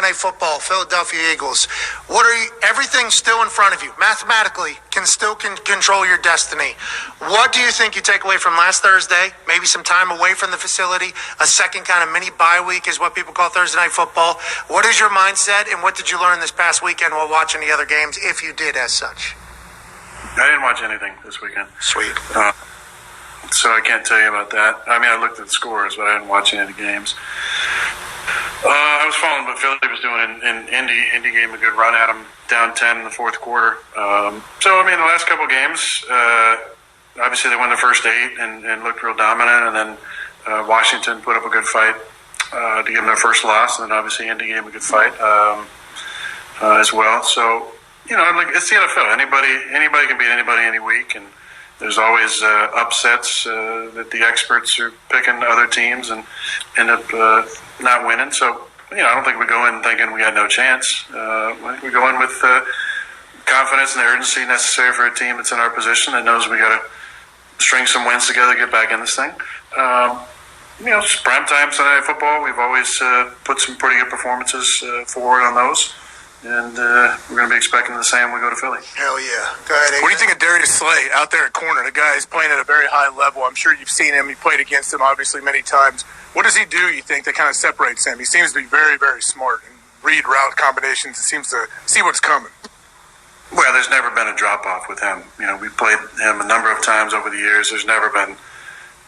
Night Football, Philadelphia Eagles. Everything's still in front of you. Mathematically, can control your destiny. What do you think you take away from last Thursday? Maybe some time away from the facility, a second kind of mini bye week is what people call Thursday Night Football. What is your mindset, and what did you learn this past weekend while watching the other games, if you did as such? I didn't watch anything this weekend. Sweet. So I can't tell you about that. I mean, I looked at the scores, but I didn't watch any of the games. I was following what Philly was doing in Indy. Indy gave a good run at them, down 10 in the fourth quarter. So, I mean, the last couple of games, obviously they won the first 8 and looked real dominant, and then Washington put up a good fight to give them their first loss, and then obviously Indy gave them a good fight as well. So, you know, like, it's the NFL. Anybody can beat anybody any week, and there's always upsets that the experts are picking other teams and end up not winning. So, you know, I don't think we go in thinking we got no chance. We go in with confidence and the urgency necessary for a team that's in our position that knows we got to string some wins together to get back in this thing. You know, it's primetime Sunday Night Football. We've always put some pretty good performances forward on those. And we're going to be expecting the same when we go to Philly. Hell yeah. Go ahead, AJ. What do you think of Darius Slay out there at corner? The guy is playing at a very high level. I'm sure you've seen him. You played against him, obviously, many times. What does he do, you think, that kind of separates him? He seems to be very, very smart and read route combinations and seems to see what's coming. Well, there's never been a drop-off with him. You know, we played him a number of times over the years. There's never been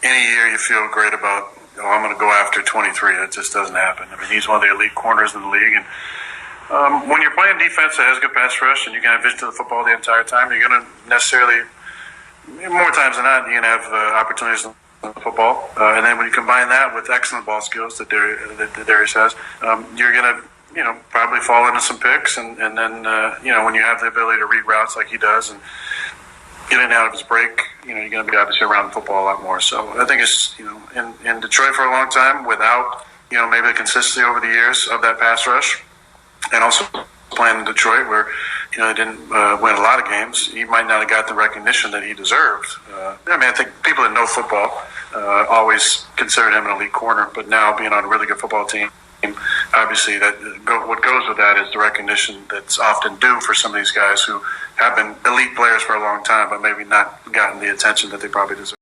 any year you feel great about, oh, I'm going to go after 23. It just doesn't happen. I mean, he's one of the elite corners in the league, and when you're playing defense that has good pass rush and you can have vision to the football the entire time, you're going to necessarily, more times than not, you're going to have opportunities in the football. And then when you combine that with excellent ball skills that Darius has, you're going to, you know, probably fall into some picks. And then, you know, when you have the ability to read routes like he does and get in and out of his break, you know, you're going to be obviously around the football a lot more. So I think it's, you know, in Detroit for a long time without, you know, maybe the consistency over the years of that pass rush. And also playing in Detroit where, you know, he didn't win a lot of games, he might not have got the recognition that he deserved. I mean, I think people that know football always considered him an elite corner, but now being on a really good football team, obviously what goes with that is the recognition that's often due for some of these guys who have been elite players for a long time, but maybe not gotten the attention that they probably deserve.